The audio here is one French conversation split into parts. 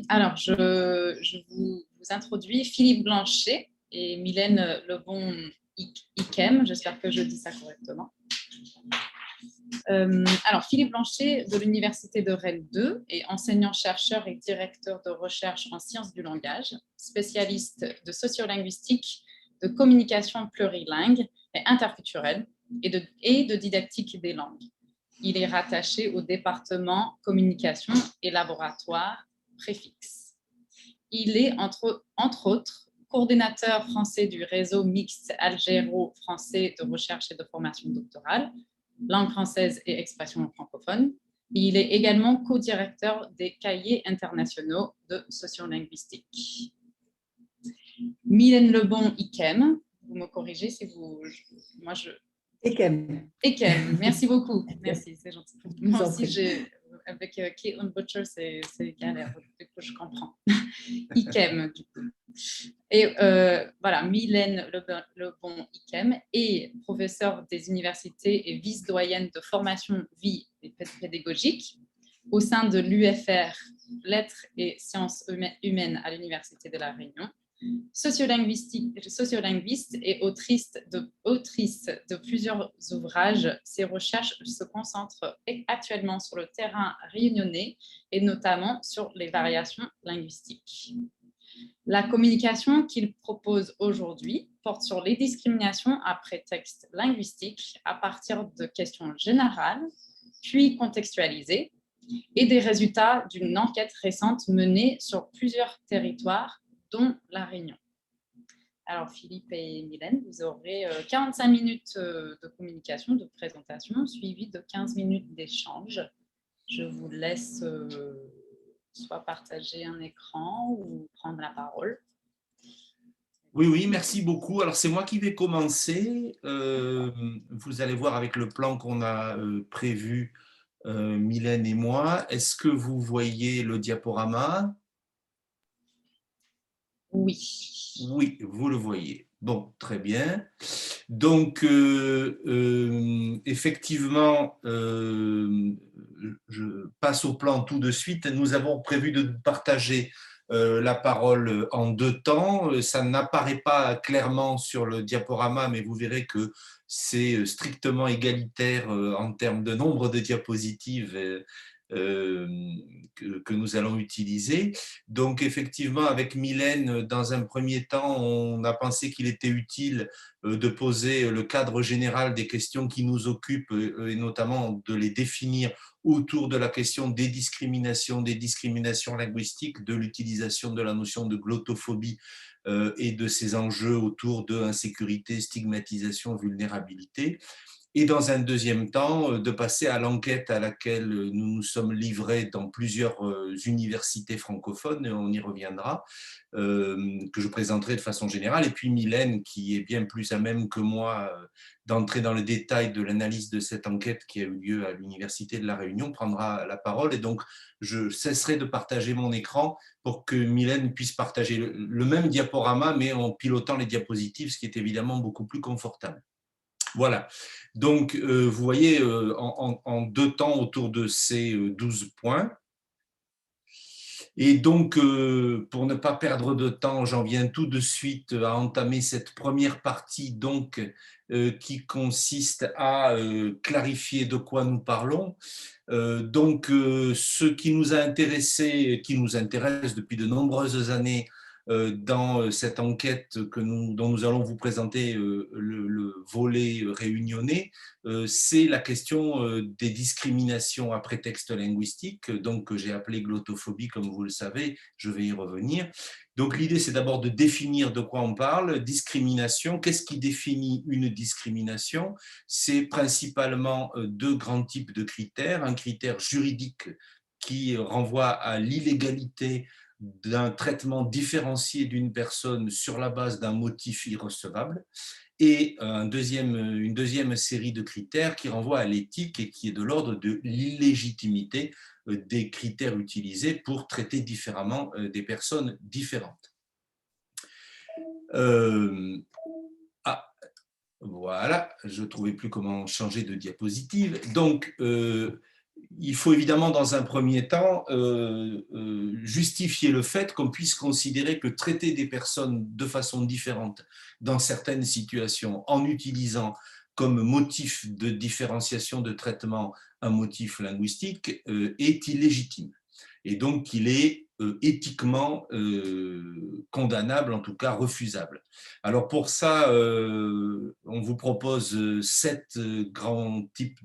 Alors, je vous introduis Philippe Blanchet et Mylène Lebon-Yquem. J'espère que je dis ça correctement. Alors, Philippe Blanchet de l'Université de Rennes 2 est enseignant-chercheur et directeur de recherche en sciences du langage, spécialiste de sociolinguistique, de communication plurilingue et interculturelle et de didactique des langues. Il est rattaché au département communication et laboratoire préfixe. Il est, entre autres, coordinateur français du réseau mixte algéro-français de recherche et de formation doctorale, langue française et expression francophone. Il est également co-directeur des cahiers internationaux de sociolinguistique. Mylène Lebon-Yquem, vous me corrigez si vous... Yquem. Yquem, merci beaucoup. Merci, c'est gentil. Moi aussi, avec Kate and Butcher, c'est galère, du coup, je comprends. Yquem, du coup. Et voilà, Mylène Lebon-Yquem est professeure des universités et vice-doyenne de formation vie et pédagogique au sein de l'UFR Lettres et Sciences humaines à l'Université de La Réunion. Sociolinguiste et autrice de plusieurs ouvrages, ses recherches se concentrent actuellement sur le terrain réunionnais et notamment sur les variations linguistiques. La communication qu'il propose aujourd'hui porte sur les discriminations à prétexte linguistique à partir de questions générales, puis contextualisées, et des résultats d'une enquête récente menée sur plusieurs territoires, dont La Réunion. Alors, Philippe et Mylène, vous aurez 45 minutes de communication, de présentation, suivi de 15 minutes d'échange. Je vous laisse soit partager un écran ou prendre la parole. Oui, merci beaucoup. Alors, c'est moi qui vais commencer. Vous allez voir avec le plan qu'on a prévu, Mylène et moi. Est-ce que vous voyez le diaporama? Oui. Oui, vous le voyez. Bon, très bien. Donc, effectivement, je passe au plan tout de suite. Nous avons prévu de partager la parole en deux temps. Ça n'apparaît pas clairement sur le diaporama, mais vous verrez que c'est strictement égalitaire en termes de nombre de diapositives que nous allons utiliser. Donc, effectivement, avec Mylène, dans un premier temps, on a pensé qu'il était utile de poser le cadre général des questions qui nous occupent et notamment de les définir autour de la question des discriminations linguistiques, de l'utilisation de la notion de glottophobie et de ses enjeux autour de insécurité, stigmatisation, vulnérabilité. Et dans un deuxième temps, de passer à l'enquête à laquelle nous nous sommes livrés dans plusieurs universités francophones, et on y reviendra, que je présenterai de façon générale. Et puis Mylène, qui est bien plus à même que moi d'entrer dans le détail de l'analyse de cette enquête qui a eu lieu à l'Université de La Réunion, prendra la parole. Et donc, je cesserai de partager mon écran pour que Mylène puisse partager le même diaporama, mais en pilotant les diapositives, ce qui est évidemment beaucoup plus confortable. Voilà, donc vous voyez en deux temps autour de ces 12 points. Et donc, pour ne pas perdre de temps, j'en viens tout de suite à entamer cette première partie donc, qui consiste à clarifier de quoi nous parlons. Donc, ce qui nous a intéressé, qui nous intéresse depuis de nombreuses années, dans cette enquête dont nous allons vous présenter le volet réunionnais, c'est la question des discriminations à prétexte linguistique, donc que j'ai appelé glottophobie, comme vous le savez, je vais y revenir. Donc l'idée, c'est d'abord de définir de quoi on parle. Discrimination, qu'est-ce qui définit une discrimination? C'est principalement deux grands types de critères. Un critère juridique qui renvoie à l'illégalité d'un traitement différencié d'une personne sur la base d'un motif irrecevable, et une deuxième série de critères qui renvoient à l'éthique et qui est de l'ordre de l'illégitimité des critères utilisés pour traiter différemment des personnes différentes. Voilà, je ne trouvais plus comment changer de diapositive. Donc, il faut évidemment, dans un premier temps, justifier le fait qu'on puisse considérer que traiter des personnes de façon différente dans certaines situations, en utilisant comme motif de différenciation de traitement un motif linguistique, est illégitime. Et donc, il est éthiquement condamnable, en tout cas refusable. Alors pour ça, on vous propose 7 grands types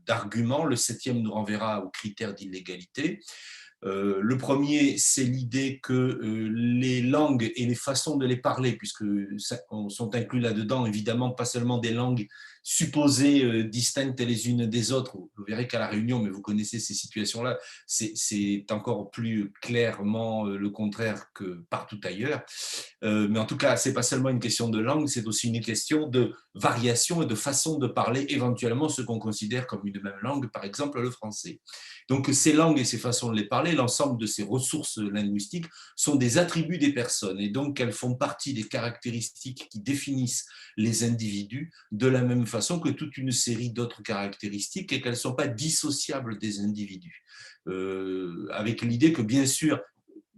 d'arguments. Le 7e nous renverra aux critères d'illégalité. Le premier, c'est l'idée que les langues et les façons de les parler, puisque sont inclus là-dedans, évidemment, pas seulement des langues supposées distinctes les unes des autres. Vous verrez qu'à La Réunion, mais vous connaissez ces situations-là, c'est encore plus clairement le contraire que partout ailleurs. Mais en tout cas, ce n'est pas seulement une question de langue, c'est aussi une question de variation et de façon de parler, éventuellement ce qu'on considère comme une même langue, par exemple le français. Donc ces langues et ces façons de les parler, l'ensemble de ces ressources linguistiques sont des attributs des personnes et donc elles font partie des caractéristiques qui définissent les individus de la même façon que toute une série d'autres caractéristiques et qu'elles ne sont pas dissociables des individus. Avec l'idée que bien sûr,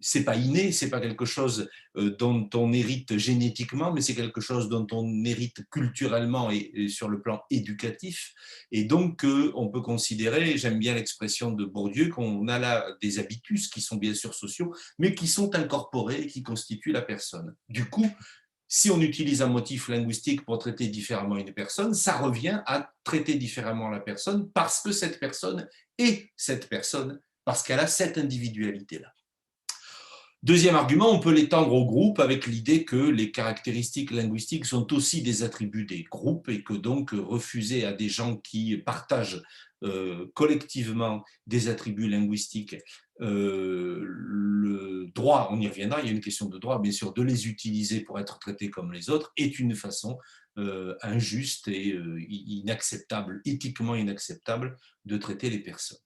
c'est pas inné, c'est pas quelque chose dont on hérite génétiquement, mais c'est quelque chose dont on hérite culturellement et sur le plan éducatif. Et donc, on peut considérer, j'aime bien l'expression de Bourdieu, qu'on a là des habitus qui sont bien sûr sociaux, mais qui sont incorporés et qui constituent la personne. Du coup, si on utilise un motif linguistique pour traiter différemment une personne, ça revient à traiter différemment la personne parce que cette personne est cette personne, parce qu'elle a cette individualité-là. Deuxième argument, on peut l'étendre au groupe avec l'idée que les caractéristiques linguistiques sont aussi des attributs des groupes et que donc refuser à des gens qui partagent collectivement des attributs linguistiques le droit, on y reviendra, il y a une question de droit bien sûr, de les utiliser pour être traités comme les autres est une façon injuste et inacceptable, éthiquement inacceptable de traiter les personnes.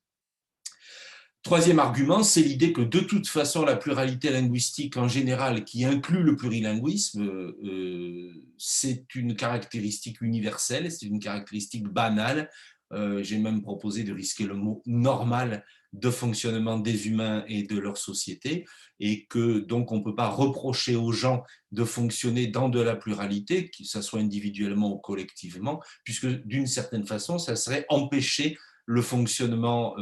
Troisième argument, c'est l'idée que de toute façon, la pluralité linguistique en général, qui inclut le plurilinguisme, c'est une caractéristique universelle, c'est une caractéristique banale. J'ai même proposé de risquer le mot normal de fonctionnement des humains et de leur société, et que donc on ne peut pas reprocher aux gens de fonctionner dans de la pluralité, que ce soit individuellement ou collectivement, puisque d'une certaine façon, ça serait empêcher le fonctionnement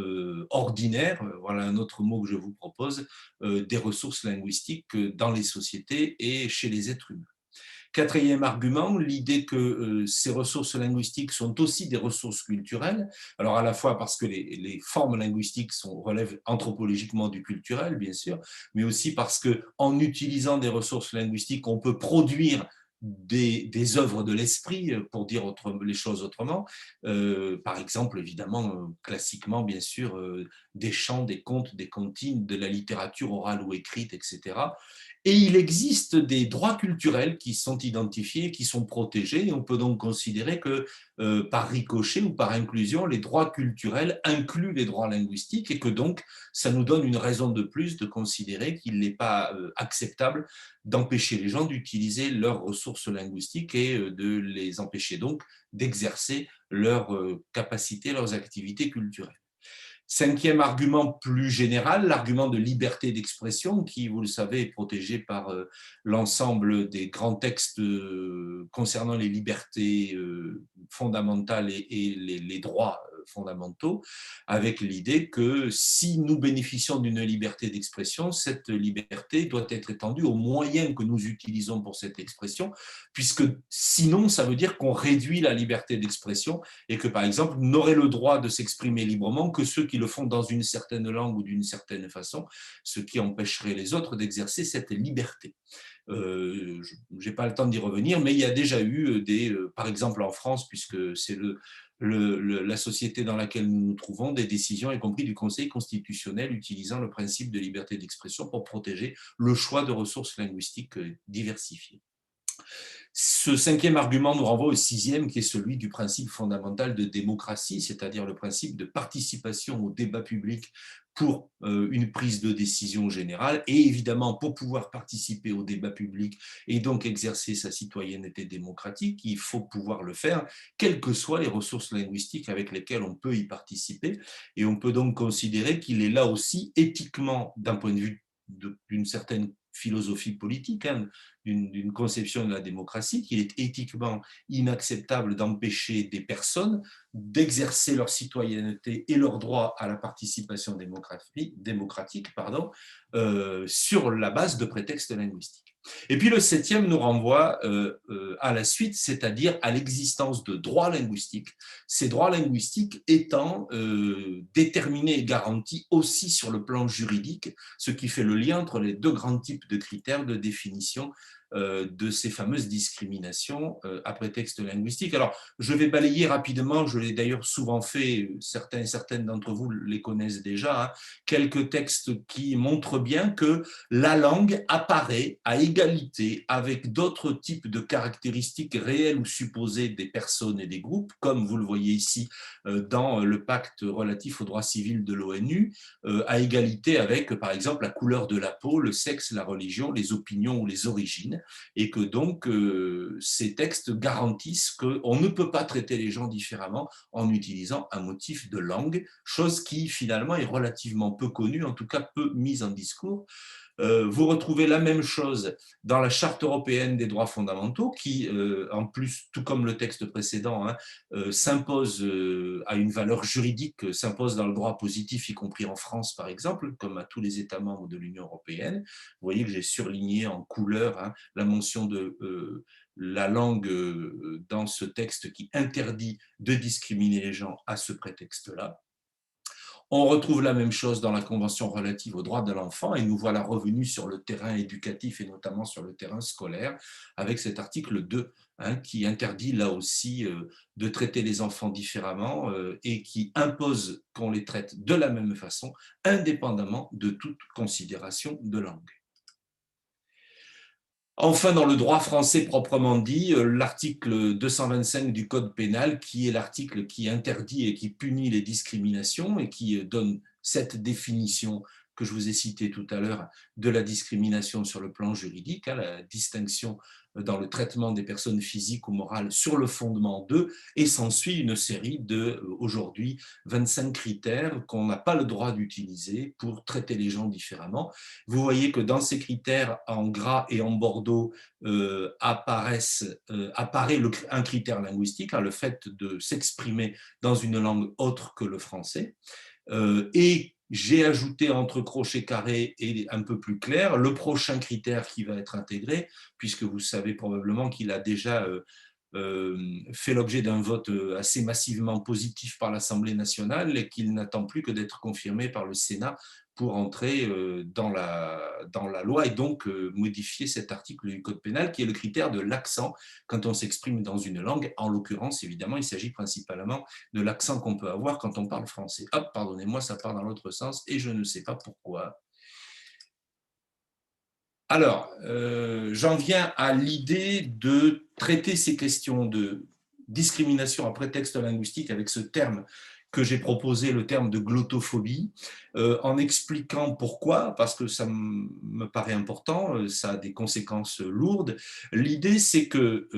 ordinaire, voilà un autre mot que je vous propose, des ressources linguistiques dans les sociétés et chez les êtres humains. Quatrième argument, l'idée que ces ressources linguistiques sont aussi des ressources culturelles, alors à la fois parce que les formes linguistiques relèvent anthropologiquement du culturel, bien sûr, mais aussi parce qu'en utilisant des ressources linguistiques, on peut produire des œuvres de l'esprit, pour dire les choses autrement. Par exemple, évidemment, classiquement, bien sûr, des chants, des contes, des comptines, de la littérature orale ou écrite, etc. Et il existe des droits culturels qui sont identifiés, qui sont protégés, et on peut donc considérer que par ricochet ou par inclusion, les droits culturels incluent les droits linguistiques et que donc ça nous donne une raison de plus de considérer qu'il n'est pas acceptable d'empêcher les gens d'utiliser leurs ressources linguistiques et de les empêcher donc d'exercer leurs capacités, leurs activités culturelles. Cinquième argument plus général, l'argument de liberté d'expression qui, vous le savez, est protégé par l'ensemble des grands textes concernant les libertés fondamentales et les droits fondamentaux, avec l'idée que si nous bénéficions d'une liberté d'expression, cette liberté doit être étendue aux moyens que nous utilisons pour cette expression, puisque sinon, ça veut dire qu'on réduit la liberté d'expression et que, par exemple, n'auraient le droit de s'exprimer librement que ceux qui le font dans une certaine langue ou d'une certaine façon, ce qui empêcherait les autres d'exercer cette liberté. Je n'ai pas le temps d'y revenir, mais il y a déjà eu par exemple en France, puisque c'est la société dans laquelle nous nous trouvons, des décisions, y compris du Conseil constitutionnel, utilisant le principe de liberté d'expression pour protéger le choix de ressources linguistiques diversifiées. Ce cinquième argument nous renvoie au sixième, qui est celui du principe fondamental de démocratie, c'est-à-dire le principe de participation au débat public pour une prise de décision générale. Et évidemment, pour pouvoir participer au débat public et donc exercer sa citoyenneté démocratique, il faut pouvoir le faire, quelles que soient les ressources linguistiques avec lesquelles on peut y participer. Et on peut donc considérer qu'il est là aussi éthiquement, d'un point de vue d'une certaine philosophie politique, hein, d'une conception de la démocratie, qu'il est éthiquement inacceptable d'empêcher des personnes d'exercer leur citoyenneté et leur droit à la participation démocratique sur la base de prétextes linguistiques. Et puis le septième nous renvoie à la suite, c'est-à-dire à l'existence de droits linguistiques, ces droits linguistiques étant déterminés et garantis aussi sur le plan juridique, ce qui fait le lien entre les deux grands types de critères de définition de ces fameuses discriminations à prétexte linguistique. Alors, je vais balayer rapidement, je l'ai d'ailleurs souvent fait, certaines d'entre vous les connaissent déjà, hein, quelques textes qui montrent bien que la langue apparaît à égalité avec d'autres types de caractéristiques réelles ou supposées des personnes et des groupes, comme vous le voyez ici dans le pacte relatif aux droits civils de l'ONU, à égalité avec, par exemple, la couleur de la peau, le sexe, la religion, les opinions ou les origines, et que donc ces textes garantissent qu'on ne peut pas traiter les gens différemment en utilisant un motif de langue, chose qui finalement est relativement peu connue, en tout cas peu mise en discours. Vous retrouvez la même chose dans la Charte européenne des droits fondamentaux qui, en plus, tout comme le texte précédent, hein, s'impose à une valeur juridique, s'impose dans le droit positif, y compris en France, par exemple, comme à tous les États membres de l'Union européenne. Vous voyez que j'ai surligné en couleur hein, la mention de la langue dans ce texte qui interdit de discriminer les gens à ce prétexte-là. On retrouve la même chose dans la Convention relative aux droits de l'enfant et nous voilà revenus sur le terrain éducatif et notamment sur le terrain scolaire avec cet article 2 hein, qui interdit là aussi de traiter les enfants différemment et qui impose qu'on les traite de la même façon indépendamment de toute considération de langue. Enfin, dans le droit français proprement dit, l'article 225 du Code pénal, qui est l'article qui interdit et qui punit les discriminations et qui donne cette définition que je vous ai citée tout à l'heure de la discrimination sur le plan juridique, hein, la distinction dans le traitement des personnes physiques ou morales sur le fondement d'eux, et s'ensuit une série de, aujourd'hui, 25 critères qu'on n'a pas le droit d'utiliser pour traiter les gens différemment. Vous voyez que dans ces critères, en gras et en bordeaux, apparaît un critère linguistique, hein, le fait de s'exprimer dans une langue autre que le français. Et j'ai ajouté entre crochets carrés et un peu plus clair le prochain critère qui va être intégré, puisque vous savez probablement qu'il a déjà fait l'objet d'un vote assez massivement positif par l'Assemblée nationale et qu'il n'attend plus que d'être confirmé par le Sénat pour entrer dans la loi et donc modifier cet article du Code pénal qui est le critère de l'accent quand on s'exprime dans une langue. En l'occurrence, évidemment, il s'agit principalement de l'accent qu'on peut avoir quand on parle français. Hop, pardonnez-moi, ça part dans l'autre sens et je ne sais pas pourquoi. Alors, j'en viens à l'idée de traiter ces questions de discrimination à prétexte linguistique avec ce terme que j'ai proposé, le terme de glottophobie, en expliquant pourquoi, parce que ça me paraît important, ça a des conséquences lourdes. L'idée, c'est que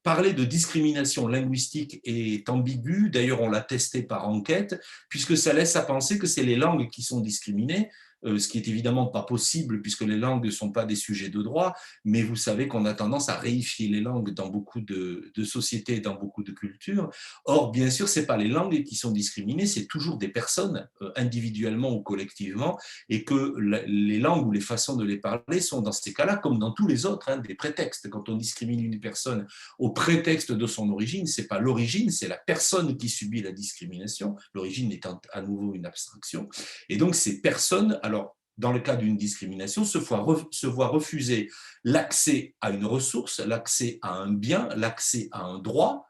parler de discrimination linguistique est ambigu, d'ailleurs on l'a testé par enquête, puisque ça laisse à penser que c'est les langues qui sont discriminées, ce qui est évidemment pas possible puisque les langues ne sont pas des sujets de droit, mais vous savez qu'on a tendance à réifier les langues dans beaucoup de sociétés, dans beaucoup de cultures. Or, bien sûr, ce n'est pas les langues qui sont discriminées, c'est toujours des personnes, individuellement ou collectivement, et que les langues ou les façons de les parler sont dans ces cas-là, comme dans tous les autres, hein, des prétextes. Quand on discrimine une personne au prétexte de son origine, ce n'est pas l'origine, c'est la personne qui subit la discrimination, l'origine étant à nouveau une abstraction. Et donc, ces personnes, alors, dans le cas d'une discrimination, se voient refuser l'accès à une ressource, l'accès à un bien, l'accès à un droit,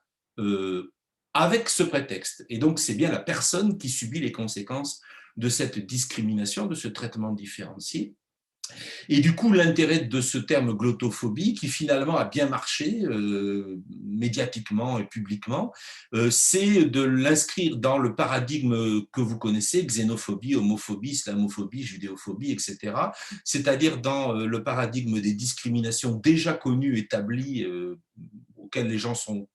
avec ce prétexte. Et donc, c'est bien la personne qui subit les conséquences de cette discrimination, de ce traitement différencié. Et du coup, l'intérêt de ce terme glottophobie, qui finalement a bien marché médiatiquement et publiquement, c'est de l'inscrire dans le paradigme que vous connaissez, xénophobie, homophobie, islamophobie, judéophobie, etc. C'est-à-dire dans le paradigme des discriminations déjà connues, établies, auxquelles les gens sont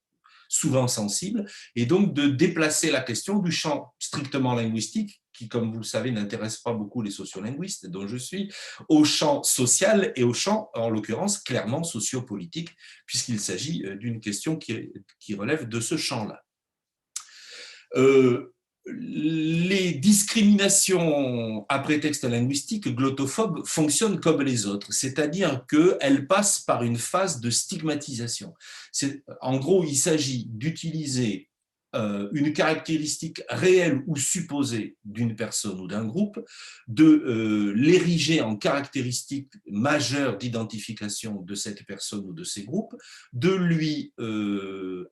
souvent sensibles, et donc de déplacer la question du champ strictement linguistique, qui, comme vous le savez, n'intéresse pas beaucoup les sociolinguistes, dont je suis, au champ social et au champ, en l'occurrence, clairement sociopolitique, puisqu'il s'agit d'une question qui relève de ce champ-là. Les discriminations à prétexte linguistique glottophobes fonctionnent comme les autres, c'est-à-dire qu'elles passent par une phase de stigmatisation. En gros, il s'agit d'utiliser une caractéristique réelle ou supposée d'une personne ou d'un groupe, de l'ériger en caractéristique majeure d'identification de cette personne ou de ces groupes, de lui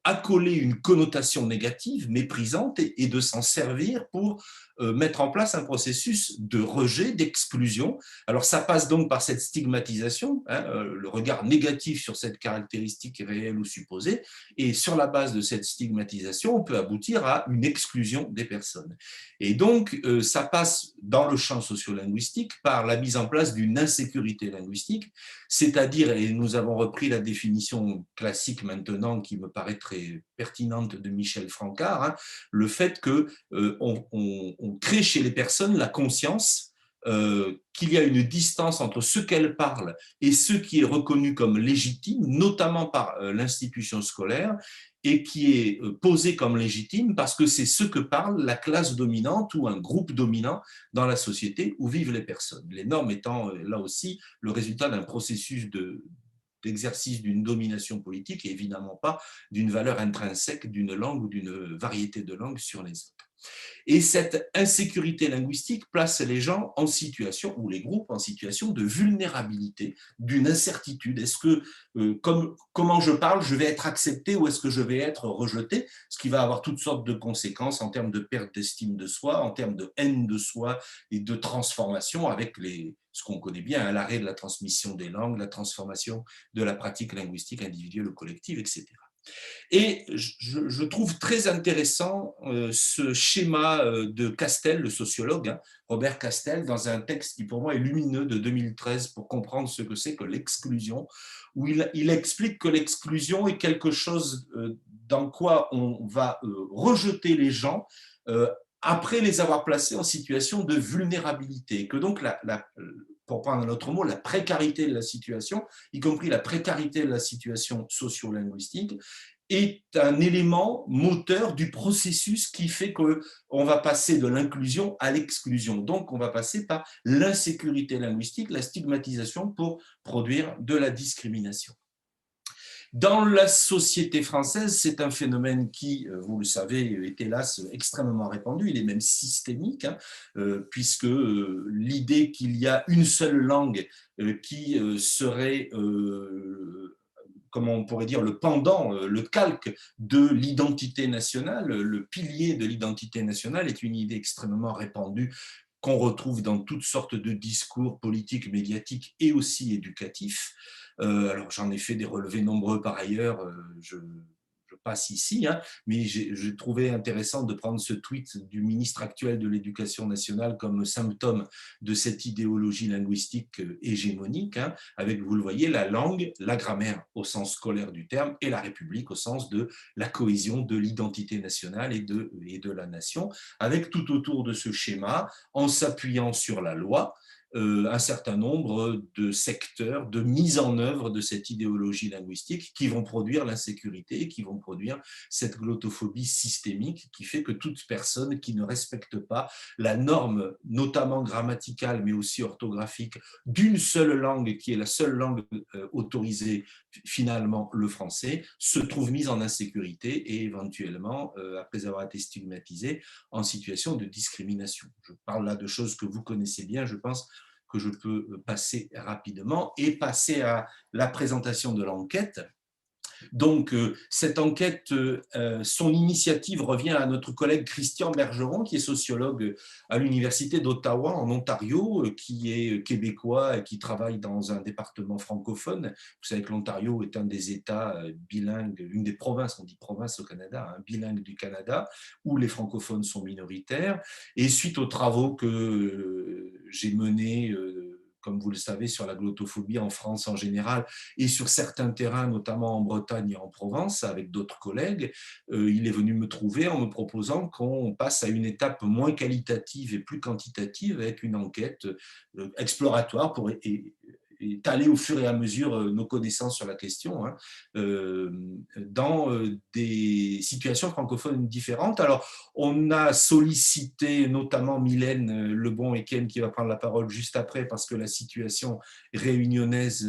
accoler une connotation négative, méprisante, et de s'en servir pour mettre en place un processus de rejet, d'exclusion. Alors ça passe donc par cette stigmatisation, le regard négatif sur cette caractéristique réelle ou supposée, et sur la base de cette stigmatisation, on peut aboutir à une exclusion des personnes. Et donc ça passe dans le champ sociolinguistique par la mise en place d'une insécurité linguistique, c'est-à-dire, et nous avons repris la définition classique maintenant qui me paraît très pertinente de Michel Francard, le fait qu'on crée chez les personnes la conscience qu'il y a une distance entre ce qu'elles parlent et ce qui est reconnu comme légitime, notamment par l'institution scolaire, et qui est posé comme légitime parce que c'est ce que parle la classe dominante ou un groupe dominant dans la société où vivent les personnes. Les normes étant là aussi le résultat d'un processus d'exercice d'une domination politique et évidemment pas d'une valeur intrinsèque d'une langue ou d'une variété de langues sur les autres. Et cette insécurité linguistique place les gens en situation, ou les groupes en situation de vulnérabilité, d'une incertitude. Est-ce que, comment je parle, je vais être accepté ou est-ce que je vais être rejeté? Ce qui va avoir toutes sortes de conséquences en termes de perte d'estime de soi, en termes de haine de soi et de transformation avec ce qu'on connaît bien, l'arrêt de la transmission des langues, la transformation de la pratique linguistique individuelle ou collective, etc. Et je trouve très intéressant ce schéma de Castel, le sociologue, Robert Castel, dans un texte qui pour moi est lumineux de 2013 pour comprendre ce que c'est que l'exclusion, où il explique que l'exclusion est quelque chose dans quoi on va rejeter les gens après les avoir placés en situation de vulnérabilité, que donc pour prendre un autre mot, la précarité de la situation, y compris la précarité de la situation socio-linguistique, est un élément moteur du processus qui fait qu'on va passer de l'inclusion à l'exclusion. Donc, on va passer par l'insécurité linguistique, la stigmatisation pour produire de la discrimination. Dans la société française, c'est un phénomène qui, vous le savez, est hélas extrêmement répandu, il est même systémique, puisque l'idée qu'il y a une seule langue qui serait comment on pourrait dire, le pendant, le calque de l'identité nationale, le pilier de l'identité nationale est une idée extrêmement répandue qu'on retrouve dans toutes sortes de discours politiques, médiatiques et aussi éducatifs. Alors j'en ai fait des relevés nombreux par ailleurs, je passe ici, mais j'ai trouvé intéressant de prendre ce tweet du ministre actuel de l'Éducation nationale comme symptôme de cette idéologie linguistique hégémonique, avec, vous le voyez, la langue, la grammaire au sens scolaire du terme, et la République au sens de la cohésion de l'identité nationale et de la nation, avec tout autour de ce schéma, en s'appuyant sur la loi, un certain nombre de secteurs de mise en œuvre de cette idéologie linguistique qui vont produire l'insécurité, qui vont produire cette glottophobie systémique qui fait que toute personne qui ne respecte pas la norme, notamment grammaticale, mais aussi orthographique, d'une seule langue, qui est la seule langue autorisée, finalement le français, se trouve mise en insécurité et éventuellement, après avoir été stigmatisée, en situation de discrimination. Je parle là de choses que vous connaissez bien, je pense, que je peux passer rapidement et passer à la présentation de l'enquête. Donc, cette enquête, son initiative revient à notre collègue Christian Bergeron, qui est sociologue à l'Université d'Ottawa, en Ontario, qui est québécois et qui travaille dans un département francophone. Vous savez que l'Ontario est un des États bilingues, une des provinces, on dit province au Canada, bilingue du Canada, où les francophones sont minoritaires. Et suite aux travaux que j'ai menés, comme vous le savez, sur la glottophobie en France en général et sur certains terrains, notamment en Bretagne et en Provence, avec d'autres collègues, il est venu me trouver en me proposant qu'on passe à une étape moins qualitative et plus quantitative avec une enquête exploratoire pour étaler au fur et à mesure nos connaissances sur la question dans des situations francophones différentes. Alors, on a sollicité notamment Mylène Lebon-Eken qui va prendre la parole juste après parce que la situation réunionnaise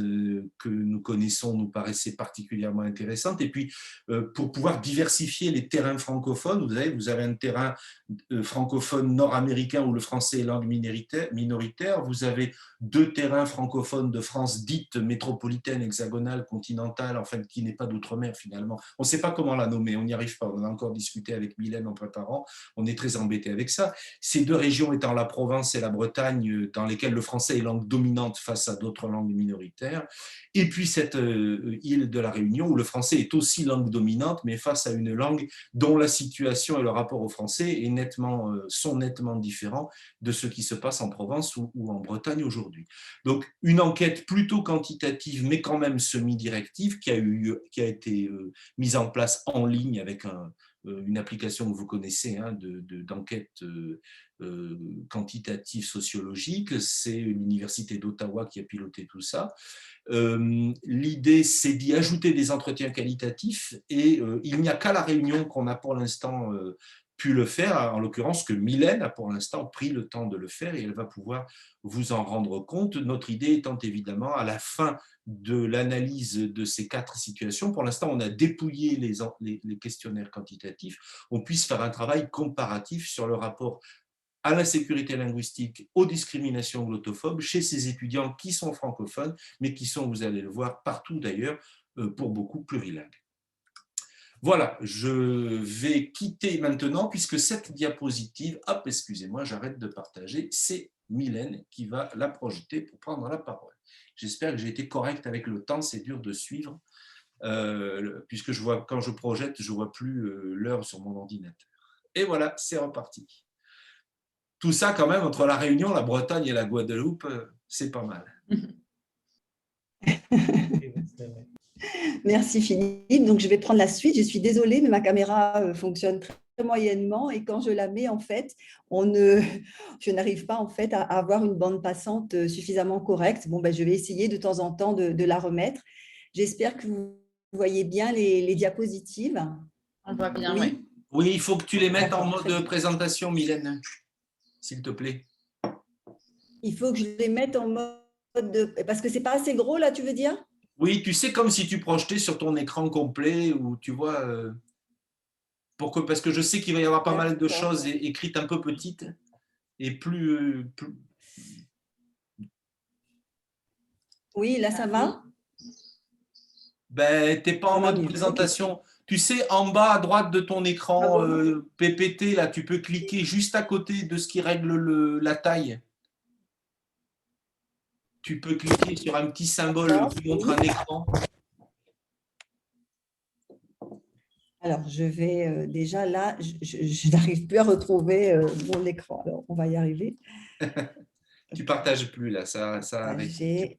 que nous connaissons nous paraissait particulièrement intéressante. Et puis, pour pouvoir diversifier les terrains francophones, vous avez un terrain francophone nord-américain où le français est langue minoritaire. Vous avez 2 terrains francophones de France dite métropolitaine, hexagonale, continentale, enfin qui n'est pas d'outre-mer finalement. On ne sait pas comment la nommer, on n'y arrive pas. On a encore discuté avec Mylène en préparant, on est très embêté avec ça. Ces 2 régions étant la Provence et la Bretagne, dans lesquelles le français est langue dominante face à d'autres langues minoritaires. Et puis cette île de la Réunion où le français est aussi langue dominante, mais face à une langue dont la situation et le rapport au français sont nettement différents de ce qui se passe en Provence ou en Bretagne aujourd'hui. Donc, une enquête plutôt quantitative, mais quand même semi-directive, qui a été mise en place en ligne avec une application que vous connaissez d'enquête quantitative sociologique. C'est l'Université d'Ottawa qui a piloté tout ça. L'idée, c'est d'y ajouter des entretiens qualitatifs et il n'y a qu'à La Réunion qu'on a pour l'instant pu le faire, en l'occurrence que Mylène a pour l'instant pris le temps de le faire et elle va pouvoir vous en rendre compte. Notre idée étant évidemment à la fin de l'analyse de ces 4 situations, pour l'instant on a dépouillé les questionnaires quantitatifs, on puisse faire un travail comparatif sur le rapport à l'insécurité linguistique, aux discriminations glottophobes chez ces étudiants qui sont francophones, mais qui sont, vous allez le voir, partout d'ailleurs, pour beaucoup plurilingues. Voilà, je vais quitter maintenant, puisque cette diapositive, hop, excusez-moi, j'arrête de partager, c'est Mylène qui va la projeter pour prendre la parole. J'espère que j'ai été correct avec le temps, c'est dur de suivre, puisque quand je projette, je ne vois plus l'heure sur mon ordinateur. Et voilà, c'est reparti. Tout ça, quand même, entre la Réunion, la Bretagne et la Guadeloupe, c'est pas mal. Merci Philippe. Donc, je vais prendre la suite. Je suis désolée, mais ma caméra fonctionne très moyennement et quand je la mets, en fait, je n'arrive pas en fait à avoir une bande passante suffisamment correcte. Bon, ben, je vais essayer de temps en temps de la remettre. J'espère que vous voyez bien les diapositives. On voit bien, oui. Oui, oui, il faut que tu les mettes en mode présentation, Mylène, s'il te plaît. Il faut que je les mette en mode parce que c'est pas assez gros là, tu veux dire? Oui, tu sais, comme si tu projetais sur ton écran complet ou tu vois, parce que je sais qu'il va y avoir pas mal de choses écrites un peu petites et plus... Oui, là ça va? Ben, tu n'es pas en mode présentation. Okay. Tu sais, en bas à droite de ton écran PPT, là, tu peux cliquer juste à côté de ce qui règle la taille. Tu peux cliquer sur un petit symbole qui montre un écran. Alors, je vais déjà là, je n'arrive plus à retrouver mon écran. Alors, on va y arriver. Tu ne partages plus là, ça arrête.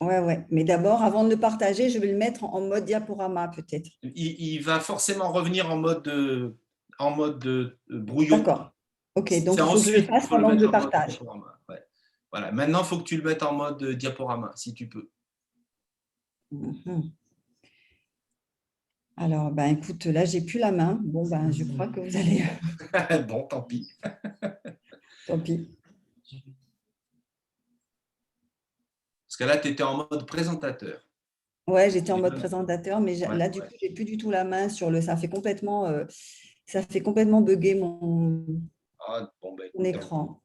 Ouais. Mais d'abord, avant de le partager, je vais le mettre en mode diaporama peut-être. Il va forcément revenir en mode brouillon. D'accord. Ok, donc il faut que je le fasse pendant que je partage. Ouais. Voilà. Maintenant, il faut que tu le mettes en mode diaporama, si tu peux. Alors, ben, écoute, là, j'ai plus la main. Bon, ben, je crois que vous allez… Bon, tant pis. Tant pis. Parce que là, tu étais en mode présentateur. Ouais, j'étais en mode présentateur, mais là, du coup, je n'ai plus du tout la main sur le… Ça fait complètement bugger mon écran.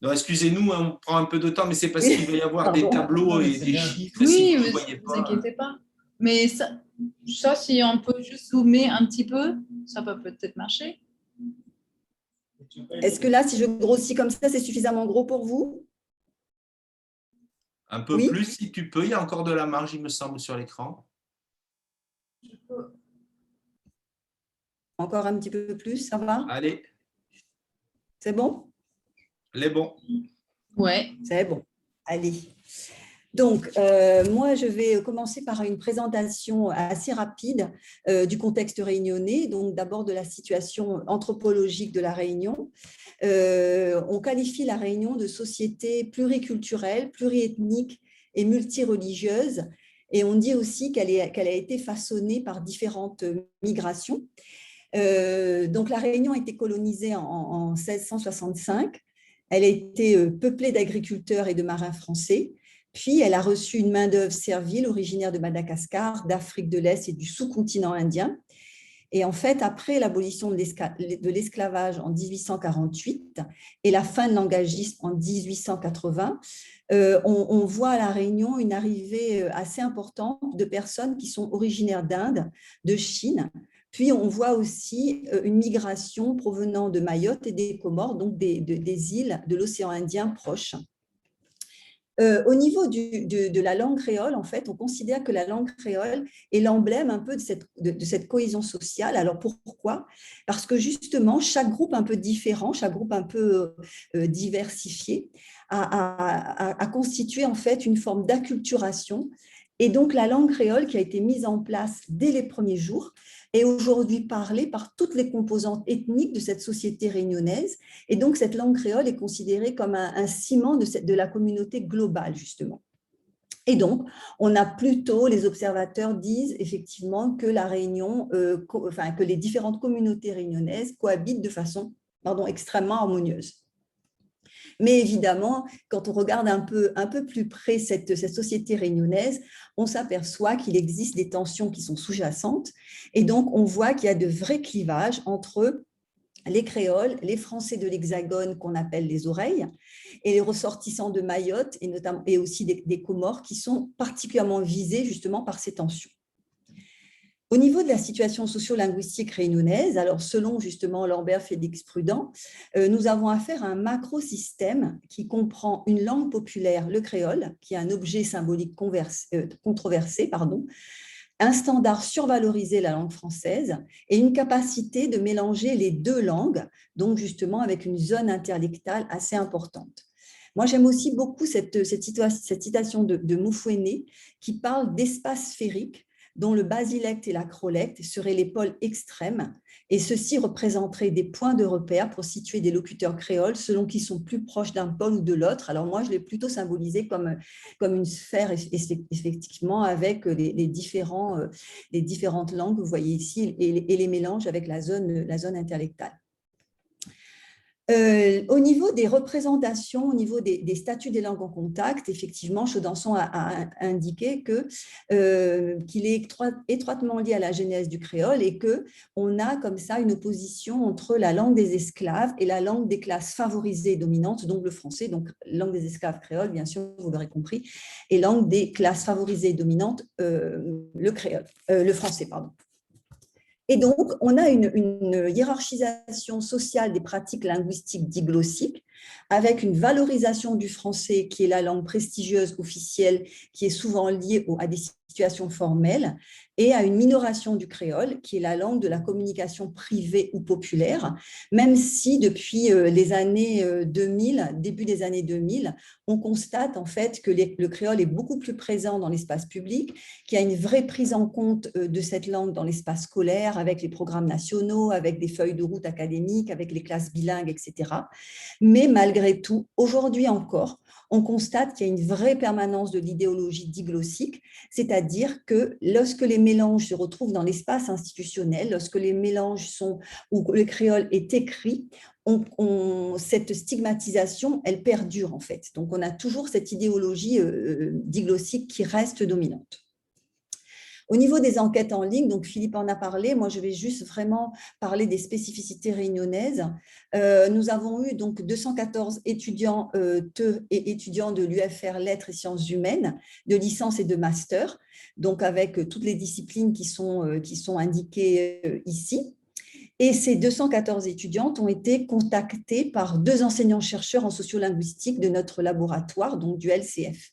Non, excusez-nous, hein, on prend un peu de temps, mais c'est parce qu'il va y avoir des tableaux et des chiffres. Oui, Si vous ne vous voyez vous pas. inquiétez pas. Mais ça, si on peut juste zoomer un petit peu, ça peut peut-être marcher. Est-ce que là, si je grossis comme ça, c'est suffisamment gros pour vous? Un peu Oui? plus, si tu peux. Il y a encore de la marge, il me semble, sur l'écran. Encore un petit peu plus, ça va? Allez, C'est bon? les bons. Ouais. C'est bon. Allez. Donc, moi, je vais commencer par une présentation assez rapide du contexte réunionnais, donc d'abord de la situation anthropologique de la Réunion. On qualifie la Réunion de société pluriculturelle, pluriethnique et multireligieuse, et on dit aussi qu'elle a été façonnée par différentes migrations. Donc, la Réunion a été colonisée en 1665. Elle a été peuplée d'agriculteurs et de marins français. Puis, elle a reçu une main-d'œuvre servile originaire de Madagascar, d'Afrique de l'Est et du sous-continent indien. Et en fait, après l'abolition de l'esclavage en 1848 et la fin de l'engagisme en 1880, on voit à La Réunion une arrivée assez importante de personnes qui sont originaires d'Inde, de Chine. Puis, on voit aussi une migration provenant de Mayotte et des Comores, donc des îles de l'océan Indien proche. Au niveau de la langue créole, en fait, on considère que la langue créole est l'emblème un peu de cette cohésion sociale. Alors pourquoi? Parce que justement, chaque groupe un peu différent, chaque groupe un peu diversifié a constitué en fait une forme d'acculturation. Et donc la langue créole qui a été mise en place dès les premiers jours est aujourd'hui parlée par toutes les composantes ethniques de cette société réunionnaise. Et donc, cette langue créole est considérée comme un ciment de la communauté globale, justement. Et donc, on a plutôt, les observateurs disent effectivement que la Réunion, que les différentes communautés réunionnaises cohabitent de façon extrêmement harmonieuse. Mais évidemment, quand on regarde un peu plus près cette société réunionnaise, on s'aperçoit qu'il existe des tensions qui sont sous-jacentes. Et donc, on voit qu'il y a de vrais clivages entre les créoles, les Français de l'Hexagone qu'on appelle les oreilles, et les ressortissants de Mayotte et aussi des Comores qui sont particulièrement visés justement par ces tensions. Au niveau de la situation socio-linguistique réunionnaise, alors selon justement Lambert Félix Prudent, nous avons affaire à un macrosystème qui comprend une langue populaire, le créole, qui est un objet symbolique controversé, un standard survalorisé, la langue française, et une capacité de mélanger les deux langues, donc justement avec une zone interlectale assez importante. Moi, j'aime aussi beaucoup cette citation de Moufouéné qui parle d'espace sphérique dont le basilecte et l'acrolecte seraient les pôles extrêmes, et ceux-ci représenteraient des points de repère pour situer des locuteurs créoles selon qu'ils sont plus proches d'un pôle ou de l'autre. Alors moi, je l'ai plutôt symbolisé comme une sphère, effectivement, avec les différentes langues que vous voyez ici, et les mélanges avec la zone interlectale. Au niveau des représentations, au niveau des statuts des langues en contact, effectivement, Chaudenson a indiqué qu'il est étroitement lié à la genèse du créole et qu'on a comme ça une opposition entre la langue des esclaves et la langue des classes favorisées et dominantes, donc le français, donc langue des esclaves créole, bien sûr, vous l'aurez compris, et langue des classes favorisées et dominantes, le français, pardon. Et donc, on a une hiérarchisation sociale des pratiques linguistiques diglossiques avec une valorisation du français qui est la langue prestigieuse officielle qui est souvent liée à des situations formelles et à une minoration du créole qui est la langue de la communication privée ou populaire, même si depuis les années 2000, début des années 2000, on constate en fait que le créole est beaucoup plus présent dans l'espace public, qu'il y a une vraie prise en compte de cette langue dans l'espace scolaire avec les programmes nationaux, avec des feuilles de route académiques, avec les classes bilingues, etc. Mais malgré tout, aujourd'hui encore, on constate qu'il y a une vraie permanence de l'idéologie diglossique, c'est-à-dire que lorsque les mélanges se retrouvent dans l'espace institutionnel, lorsque les mélanges où le créole est écrit, cette stigmatisation, elle perdure en fait. Donc, on a toujours cette idéologie diglossique qui reste dominante. Au niveau des enquêtes en ligne, donc Philippe en a parlé, moi je vais juste vraiment parler des spécificités réunionnaises. Nous avons eu donc 214 étudiants et étudiants de l'UFR Lettres et Sciences Humaines, de licence et de master, donc avec toutes les disciplines qui sont indiquées ici. Et ces 214 étudiantes ont été contactées par 2 enseignants-chercheurs en sociolinguistique de notre laboratoire, donc du LCF.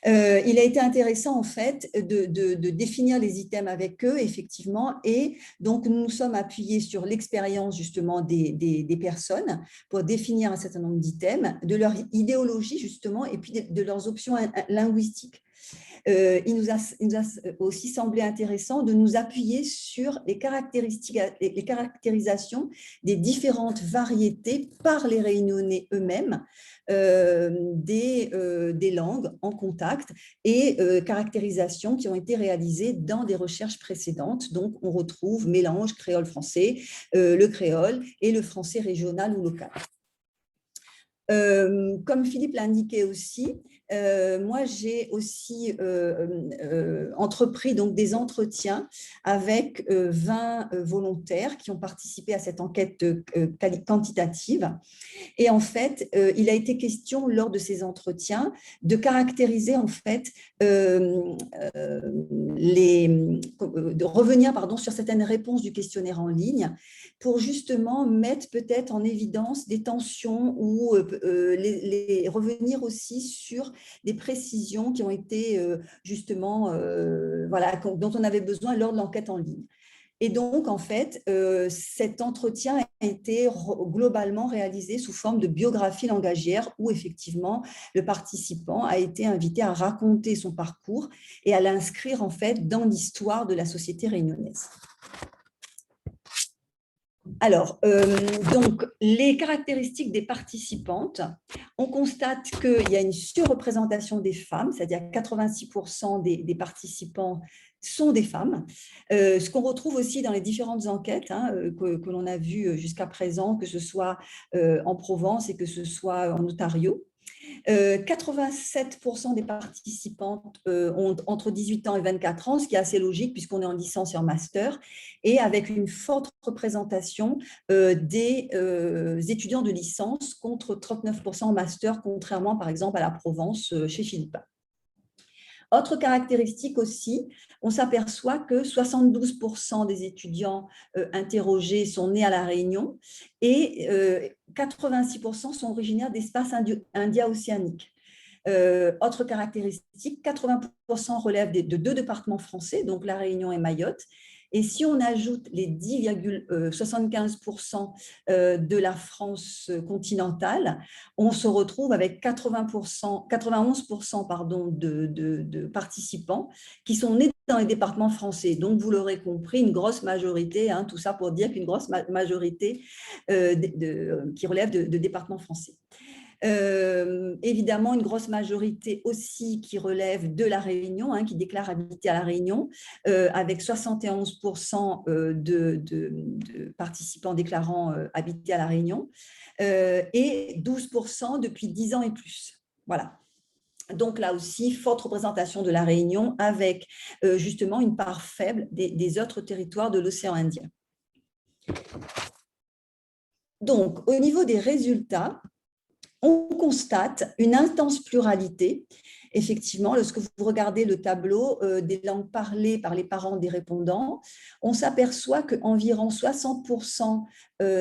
Il a été intéressant en fait de définir les items avec eux, effectivement, et donc nous nous sommes appuyés sur l'expérience justement des personnes pour définir un certain nombre d'items, de leur idéologie justement, et puis de leurs options linguistiques. Il nous a aussi semblé intéressant de nous appuyer sur les caractérisations des différentes variétés par les Réunionnais eux-mêmes des langues en contact et caractérisations qui ont été réalisées dans des recherches précédentes. Donc, on retrouve mélange créole-français, le créole et le français régional ou local. Comme Philippe l'indiquait aussi, moi j'ai aussi entrepris donc des entretiens avec 20 volontaires qui ont participé à cette enquête quantitative. Et en fait, il a été question lors de ces entretiens de caractériser en fait de revenir sur certaines réponses du questionnaire en ligne pour justement mettre peut-être en évidence des tensions ou revenir aussi sur des précisions qui ont été justement dont on avait besoin lors de l'enquête en ligne. Et donc, en fait, cet entretien a été globalement réalisé sous forme de biographie langagière où, effectivement, le participant a été invité à raconter son parcours et à l'inscrire, en fait, dans l'histoire de la société réunionnaise. Alors, donc, les caractéristiques des participantes, on constate qu'il y a une surreprésentation des femmes, c'est-à-dire 86% des participants sont des femmes, ce qu'on retrouve aussi dans les différentes enquêtes que l'on a vues jusqu'à présent, que ce soit en Provence et que ce soit en Ontario. 87% des participantes ont entre 18 ans et 24 ans, ce qui est assez logique puisqu'on est en licence et en master, et avec une forte représentation des étudiants de licence contre 39% en master, contrairement par exemple à la Provence chez Philippe. Autre caractéristique aussi, on s'aperçoit que 72% des étudiants interrogés sont nés à La Réunion et 86% sont originaires d'espace India-océanique. Autre caractéristique, 80% relèvent de 2 départements français, donc La Réunion et Mayotte. Et si on ajoute les 10,75% de la France continentale, on se retrouve avec 91% de participants qui sont nés dans les départements français. Donc, vous l'aurez compris, une grosse majorité, tout ça pour dire qu'une grosse majorité qui relève de départements français. Évidemment, une grosse majorité aussi qui relève de La Réunion, qui déclare habiter à La Réunion, avec 71% de participants déclarant habiter à La Réunion et 12% depuis 10 ans et plus. Voilà. Donc là aussi, forte représentation de La Réunion avec justement une part faible des autres territoires de l'océan Indien. Donc, au niveau des résultats, on constate une intense pluralité. Effectivement, lorsque vous regardez le tableau des langues parlées par les parents des répondants, on s'aperçoit qu'environ 60%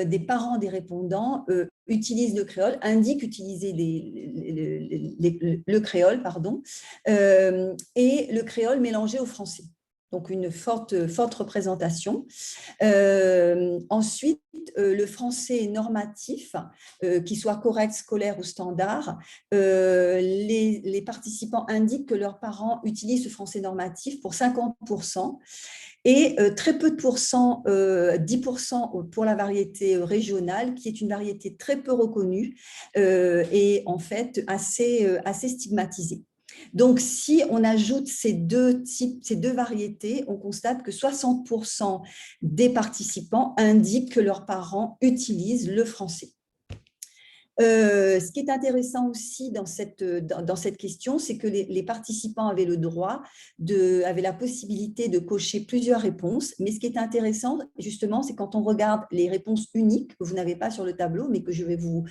des parents des répondants utilisent le créole, indiquent utiliser le créole, et le créole mélangé au français. Donc, une forte représentation. Ensuite, le français normatif, qu'il soit correct, scolaire ou standard, les participants indiquent que leurs parents utilisent ce français normatif pour 50%. Et très peu de pourcents, 10% pour la variété régionale, qui est une variété très peu reconnue et en fait assez stigmatisée. Donc, si on ajoute ces deux variétés, on constate que 60% des participants indiquent que leurs parents utilisent le français. Ce qui est intéressant aussi dans cette question, c'est que les participants avaient le droit, avaient la possibilité de cocher plusieurs réponses. Mais ce qui est intéressant, justement, c'est quand on regarde les réponses uniques que vous n'avez pas sur le tableau, mais que je vais vous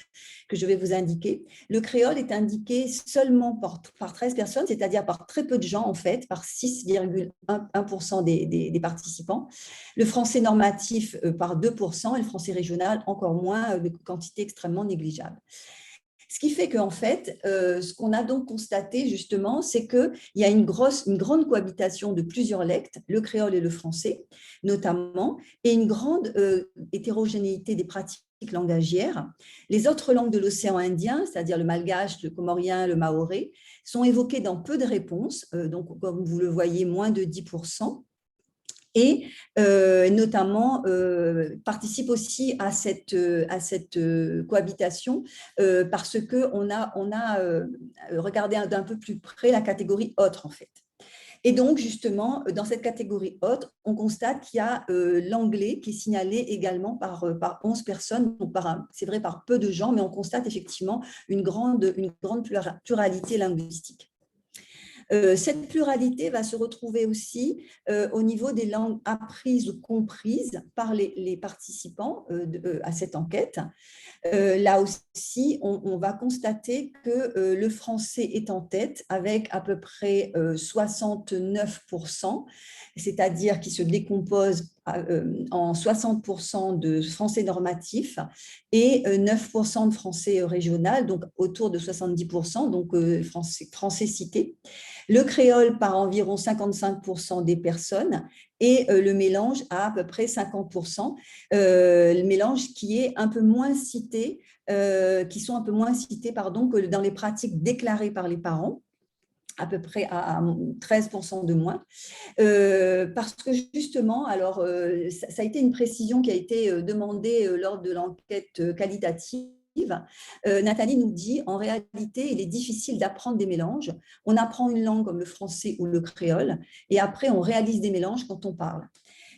indiquer. Le créole est indiqué seulement par 13 personnes, c'est-à-dire par très peu de gens, en fait, par 6,1% des participants. Le français normatif par 2% et le français régional encore moins, de quantité extrêmement négligeable. Ce qui fait qu'en fait, ce qu'on a donc constaté justement, c'est qu'il y a une grande cohabitation de plusieurs lectes, le créole et le français notamment, et une grande hétérogénéité des pratiques langagières. Les autres langues de l'océan Indien, c'est-à-dire le malgache, le comorien, le maoré, sont évoquées dans peu de réponses, donc comme vous le voyez, moins de 10%. Et notamment participe aussi à cette cohabitation parce qu'on a regardé d'un peu plus près la catégorie autre en fait. Et donc, justement, dans cette catégorie haute, on constate qu'il y a l'anglais qui est signalé également par 11 personnes, donc c'est vrai par peu de gens, mais on constate effectivement une grande pluralité linguistique. Cette pluralité va se retrouver aussi au niveau des langues apprises ou comprises par les participants à cette enquête. Là aussi, on va constater que le français est en tête avec à peu près 69%, c'est-à-dire qui se décompose en 60% de français normatif et 9% de français régional, donc autour de 70%, donc français cité. Le créole par environ 55% des personnes et le mélange à peu près 50%. Le mélange qui est un peu moins cité, qui sont un peu moins cités que dans les pratiques déclarées par les parents, à peu près à 13% de moins, parce que justement, alors ça a été une précision qui a été demandée lors de l'enquête qualitative. Nathalie nous dit, en réalité, il est difficile d'apprendre des mélanges. On apprend une langue comme le français ou le créole, et après, on réalise des mélanges quand on parle.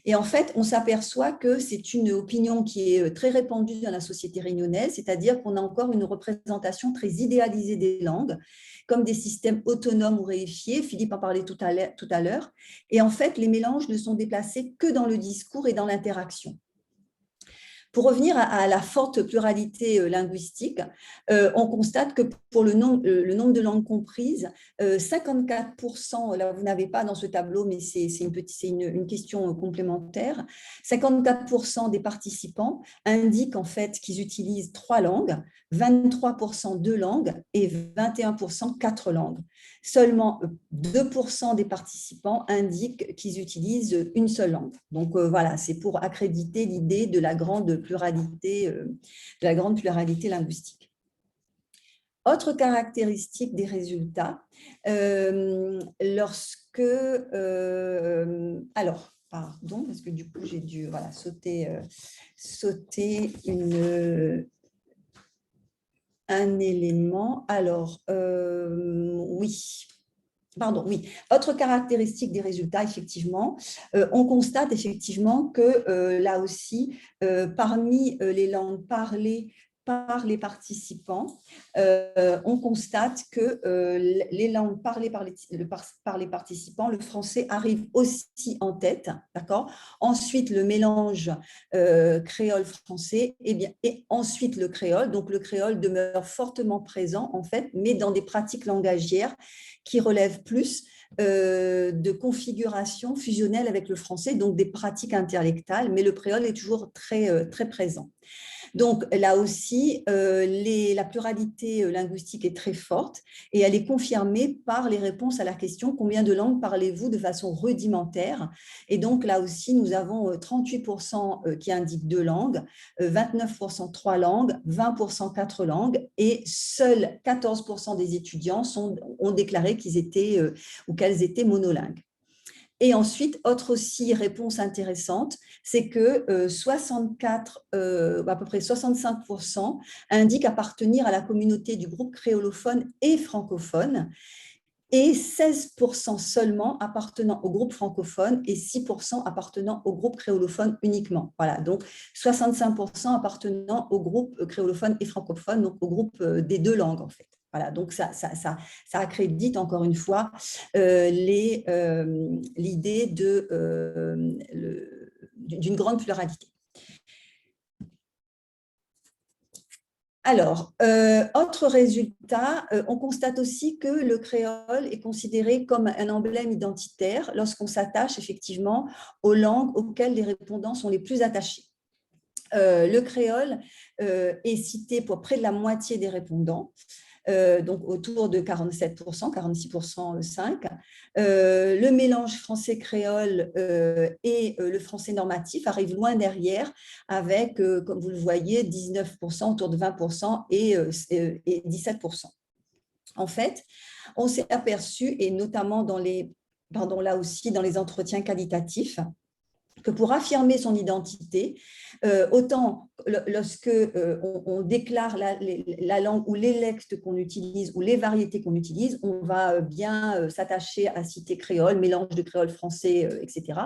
Et en fait, on s'aperçoit que c'est une opinion qui est très répandue dans la société réunionnaise, c'est-à-dire qu'on a encore une représentation très idéalisée des langues, comme des systèmes autonomes ou réifiés. Philippe en parlait tout à l'heure. Et en fait, les mélanges ne sont déplacés que dans le discours et dans l'interaction. Pour revenir à la forte pluralité linguistique, on constate que pour le nombre de langues comprises, 54%, là vous n'avez pas dans ce tableau, mais c'est une question complémentaire, 54% des participants indiquent en fait qu'ils utilisent 3 langues, 23% 2 langues et 21% 4 langues. Seulement 2% des participants indiquent qu'ils utilisent une seule langue. Donc voilà, c'est pour accréditer l'idée de la grande pluralité linguistique. Autre caractéristique des résultats, alors, pardon, parce que du coup, j'ai dû sauter un élément. Alors, oui. Pardon, oui. Autre caractéristique des résultats, effectivement, on constate effectivement que là aussi, parmi les langues parlées par les participants, on constate que les langues parlées par les participants, le français arrive aussi en tête, d'accord. Ensuite, le mélange créole-français, et ensuite le créole. Donc, le créole demeure fortement présent, en fait, mais dans des pratiques langagières qui relèvent plus de configuration fusionnelle avec le français, donc des pratiques interlectales, mais le créole est toujours très, très présent. Donc là aussi, la pluralité linguistique est très forte et elle est confirmée par les réponses à la question « Combien de langues parlez-vous de façon rudimentaire ?» Et donc là aussi, nous avons 38% qui indiquent 2 langues, 29% 3 langues, 20% 4 langues et seuls 14% des étudiants ont déclaré qu'ils étaient ou qu'elles étaient monolingues. Et ensuite, autre aussi réponse intéressante, c'est que à peu près 65% indiquent appartenir à la communauté du groupe créolophone et francophone. et 16% seulement appartenant au groupe francophone et 6% appartenant au groupe créolophone uniquement. Voilà, donc 65% appartenant au groupe créolophone et francophone, donc au groupe des deux langues en fait. Voilà, donc ça accrédite encore une fois l'idée d'une grande pluralité. Alors, autre résultat, on constate aussi que le créole est considéré comme un emblème identitaire lorsqu'on s'attache effectivement aux langues auxquelles les répondants sont les plus attachés. Le créole est cité pour près de la moitié des répondants. Donc autour de 47%, 46%, 5. Le mélange français-créole et le français normatif arrive loin derrière avec, comme vous le voyez, 19%, autour de 20% et 17%. En fait, on s'est aperçu, et notamment là aussi dans les entretiens qualitatifs, que pour affirmer son identité, autant lorsque on déclare la langue ou les lectes qu'on utilise ou les variétés qu'on utilise, on va bien s'attacher à citer créole, mélange de créole français, etc.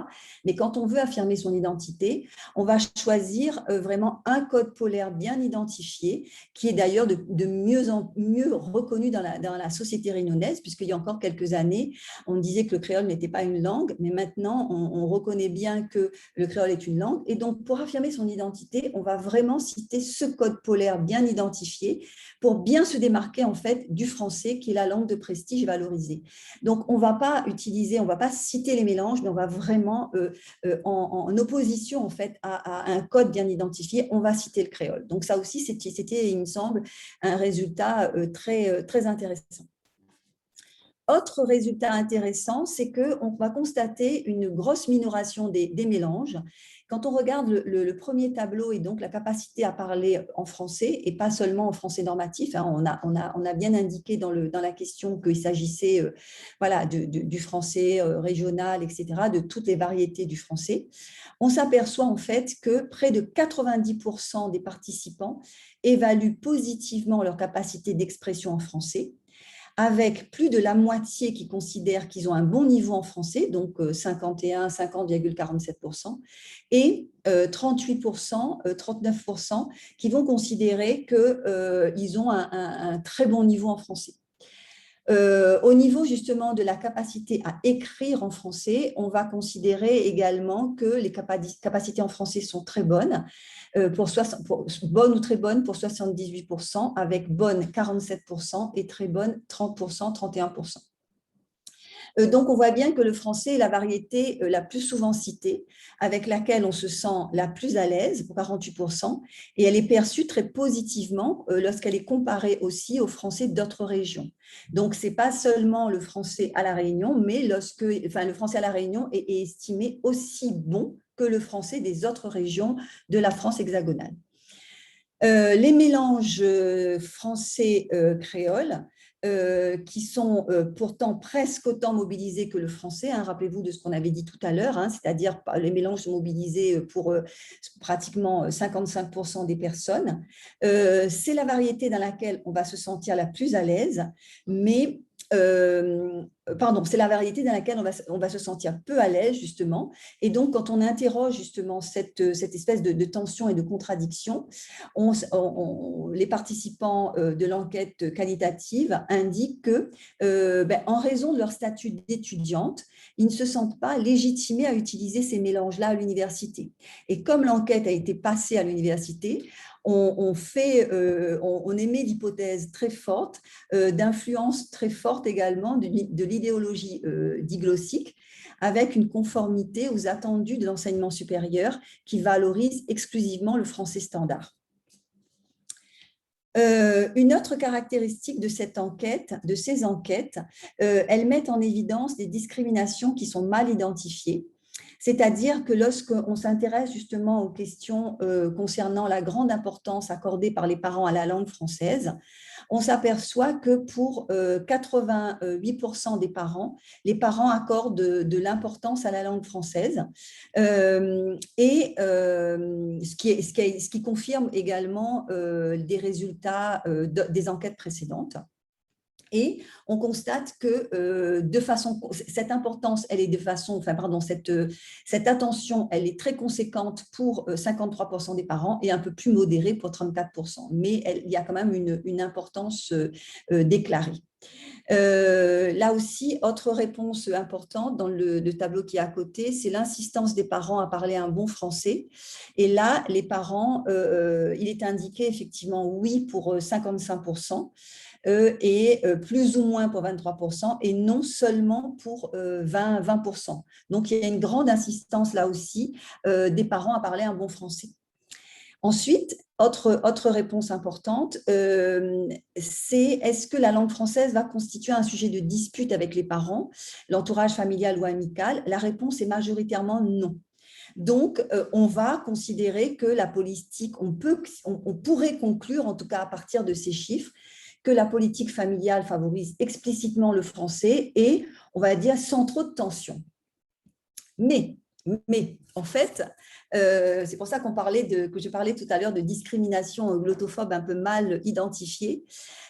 Mais quand on veut affirmer son identité, on va choisir vraiment un code polaire bien identifié, qui est d'ailleurs de mieux en mieux reconnu dans la société réunionnaise, puisqu'il y a encore quelques années, on disait que le créole n'était pas une langue, mais maintenant, on reconnaît bien que le créole est une langue. Et donc, pour affirmer son identité, on va vraiment citer ce code polaire bien identifié pour bien se démarquer, en fait, du français, qui est la langue de prestige valorisée. Donc, on ne va pas utiliser, on ne va pas citer les mélanges, mais on va vraiment, en opposition, en fait, à un code bien identifié, on va citer le créole. Donc, ça aussi, c'était, il me semble, un résultat très, très intéressant. Autre résultat intéressant, c'est qu'on va constater une grosse minoration des mélanges. Quand on regarde le premier tableau et donc la capacité à parler en français et pas seulement en français normatif, hein, on a bien indiqué dans la question qu'il s'agissait voilà, du français régional, etc., de toutes les variétés du français. On s'aperçoit en fait que près de 90% des participants évaluent positivement leur capacité d'expression en français, avec plus de la moitié qui considèrent qu'ils ont un bon niveau en français, donc 50,47%, et 38%, 39% qui vont considérer qu'ils ont un très bon niveau en français. Au niveau justement de la capacité à écrire en français, on va considérer également que les capacités en français sont très bonnes, bonnes ou très bonnes pour 78%, avec bonne 47% et très bonne 30%, 31%. Donc, on voit bien que le français est la variété la plus souvent citée, avec laquelle on se sent la plus à l'aise, pour 48%, et elle est perçue très positivement lorsqu'elle est comparée aussi au français d'autres régions. Donc, ce n'est pas seulement le français à La Réunion, mais le français à La Réunion est estimé aussi bon que le français des autres régions de la France hexagonale. Les mélanges français-créole, qui sont pourtant presque autant mobilisés que le français, hein, rappelez-vous de ce qu'on avait dit tout à l'heure, hein, c'est-à-dire les mélanges sont mobilisés pour pratiquement 55% des personnes. C'est la variété dans laquelle on va se sentir la plus à l'aise, mais c'est la variété dans laquelle on va se sentir peu à l'aise, justement. Et donc, quand on interroge justement cette espèce de tension et de contradiction, les participants de l'enquête qualitative indiquent que, en raison de leur statut d'étudiante, ils ne se sentent pas légitimés à utiliser ces mélanges-là à l'université. Et comme l'enquête a été passée à l'université, on émet l'hypothèse très forte d'influence très forte également de l'idéologie diglossique, avec une conformité aux attendus de l'enseignement supérieur qui valorise exclusivement le français standard. Une autre caractéristique de ces enquêtes, elles mettent en évidence des discriminations qui sont mal identifiées. C'est-à-dire que lorsqu'on s'intéresse justement aux questions concernant la grande importance accordée par les parents à la langue française, on s'aperçoit que pour 88% des parents, les parents accordent de l'importance à la langue française, ce qui confirme également des résultats des enquêtes précédentes. Et on constate que de façon, cette importance, elle est de façon, enfin pardon, cette attention, elle est très conséquente pour 53% des parents et un peu plus modérée pour 34%. Mais il y a quand même une importance déclarée. Là aussi, autre réponse importante dans le tableau qui est à côté, c'est l'insistance des parents à parler un bon français. Et là, les parents, il est indiqué effectivement oui pour 55%. Et plus ou moins pour 23% et non seulement pour 20%. Donc, il y a une grande insistance là aussi des parents à parler un bon français. Ensuite, autre réponse importante, c'est est-ce que la langue française va constituer un sujet de dispute avec les parents, l'entourage familial ou amical? La réponse est majoritairement non. Donc, on va considérer que la politique, on pourrait conclure, en tout cas à partir de ces chiffres, que la politique familiale favorise explicitement le français et, on va dire, sans trop de tension. Mais en fait, c'est pour ça que je parlais tout à l'heure de discrimination glottophobe un peu mal identifiée,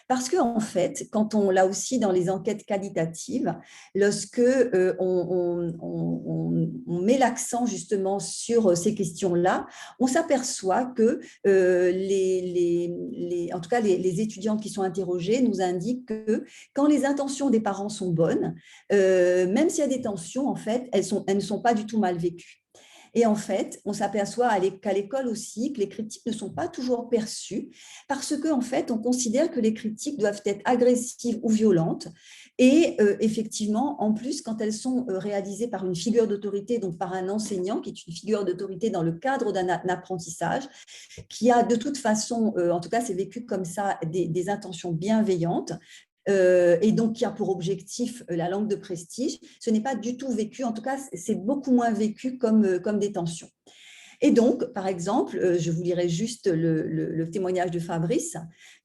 parce qu'en fait, quand on l'a aussi dans les enquêtes qualitatives, lorsque on met l'accent justement sur ces questions-là, on s'aperçoit que en tout cas les étudiants qui sont interrogés nous indiquent que quand les intentions des parents sont bonnes, même s'il y a des tensions, en fait, elles ne sont pas du tout mal vécues. Et en fait, on s'aperçoit qu'à l'école aussi, que les critiques ne sont pas toujours perçues parce qu'en fait, on considère que les critiques doivent être agressives ou violentes. Et effectivement, en plus, quand elles sont réalisées par une figure d'autorité, donc par un enseignant qui est une figure d'autorité dans le cadre d'un apprentissage, qui a de toute façon, en tout cas c'est vécu comme ça, des intentions bienveillantes, et donc qui a pour objectif la langue de prestige, ce n'est pas du tout vécu, en tout cas c'est beaucoup moins vécu comme des tensions. Et donc, par exemple, je vous lirai juste le témoignage de Fabrice.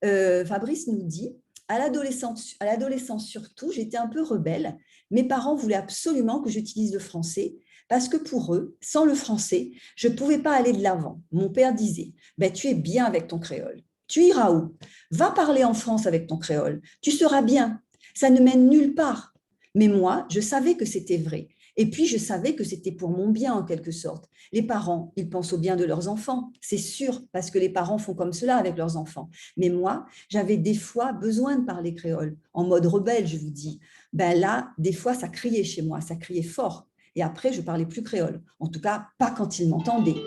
Fabrice nous dit, à l'adolescence surtout, j'étais un peu rebelle. Mes parents voulaient absolument que j'utilise le français parce que pour eux, sans le français, je ne pouvais pas aller de l'avant. Mon père disait, ben, tu es bien avec ton créole. Tu iras où? Va parler en France avec ton créole. Tu seras bien. Ça ne mène nulle part. Mais moi, je savais que c'était vrai. Et puis, je savais que c'était pour mon bien, en quelque sorte. Les parents, ils pensent au bien de leurs enfants, c'est sûr, parce que les parents font comme cela avec leurs enfants. Mais moi, j'avais des fois besoin de parler créole, en mode rebelle, je vous dis. Ben là, des fois, ça criait chez moi, ça criait fort. Et après, je parlais plus créole. En tout cas, pas quand ils m'entendaient.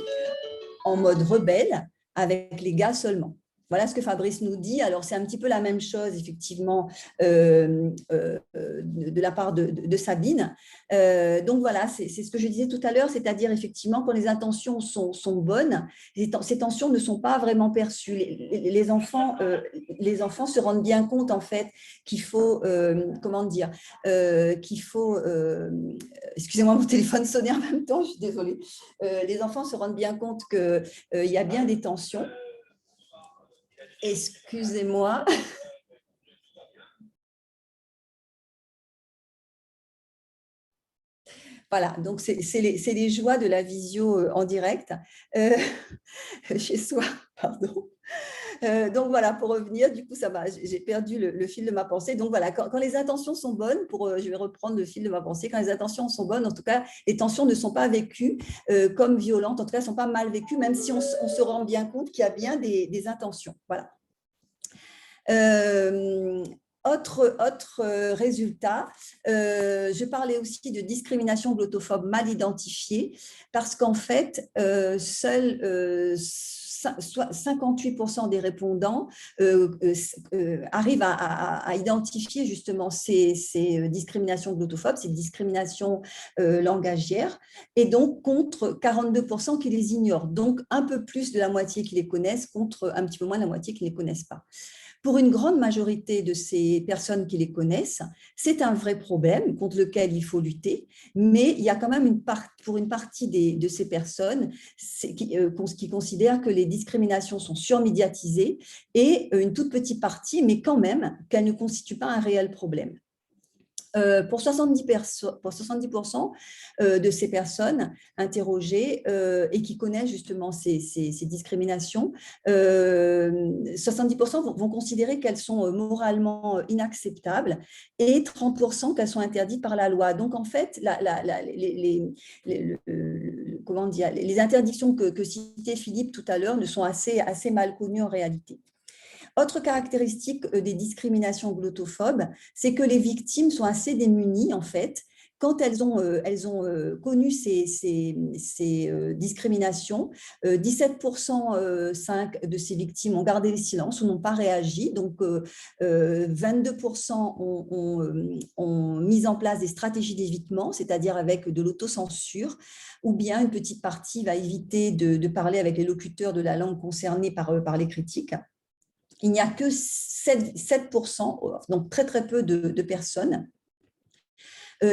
En mode rebelle, avec les gars seulement. Voilà ce que Fabrice nous dit. Alors, c'est un petit peu la même chose, effectivement, de la part de Sabine. Donc, voilà, c'est ce que je disais tout à l'heure, c'est-à-dire, effectivement, quand les intentions sont bonnes, ces tensions ne sont pas vraiment perçues. Les enfants se rendent bien compte, en fait, qu'il faut, comment dire, qu'il faut… excusez-moi, mon téléphone sonnait en même temps, je suis désolée. Les enfants se rendent bien compte qu'il y a bien des tensions. Excusez-moi. Voilà, donc c'est les joies de la visio en direct chez soi, pardon. Donc voilà, pour revenir, du coup, j'ai perdu le fil de ma pensée. Donc voilà, quand les intentions sont bonnes, je vais reprendre le fil de ma pensée, quand les intentions sont bonnes, en tout cas, les tensions ne sont pas vécues comme violentes, en tout cas, elles ne sont pas mal vécues, même si on se rend bien compte qu'il y a bien des intentions. Voilà. Autre résultat, je parlais aussi de discrimination glottophobe mal identifiée parce qu'en fait, seuls 58% des répondants arrivent à identifier justement ces discriminations glottophobes, ces discriminations langagières, et donc contre 42% qui les ignorent. Donc un peu plus de la moitié qui les connaissent contre un petit peu moins de la moitié qui ne les connaissent pas. Pour une grande majorité de ces personnes qui les connaissent, c'est un vrai problème contre lequel il faut lutter, mais il y a quand même pour une partie de ces personnes qui considèrent que les discriminations sont surmédiatisées et une toute petite partie, mais quand même qu'elles ne constituent pas un réel problème. Pour 70% de ces personnes interrogées et qui connaissent justement ces discriminations, 70% vont considérer qu'elles sont moralement inacceptables et 30% qu'elles sont interdites par la loi. Donc, en fait, comment dire, les interdictions que citait Philippe tout à l'heure ne sont assez mal connues en réalité. Autre caractéristique des discriminations glottophobes, c'est que les victimes sont assez démunies, en fait, quand elles ont connu ces discriminations. 17% de ces victimes ont gardé le silence ou n'ont pas réagi. Donc, 22% ont mis en place des stratégies d'évitement, c'est-à-dire avec de l'autocensure, ou bien une petite partie va éviter de parler avec les locuteurs de la langue concernée par les critiques. Il n'y a que 7%, donc très très peu de personnes,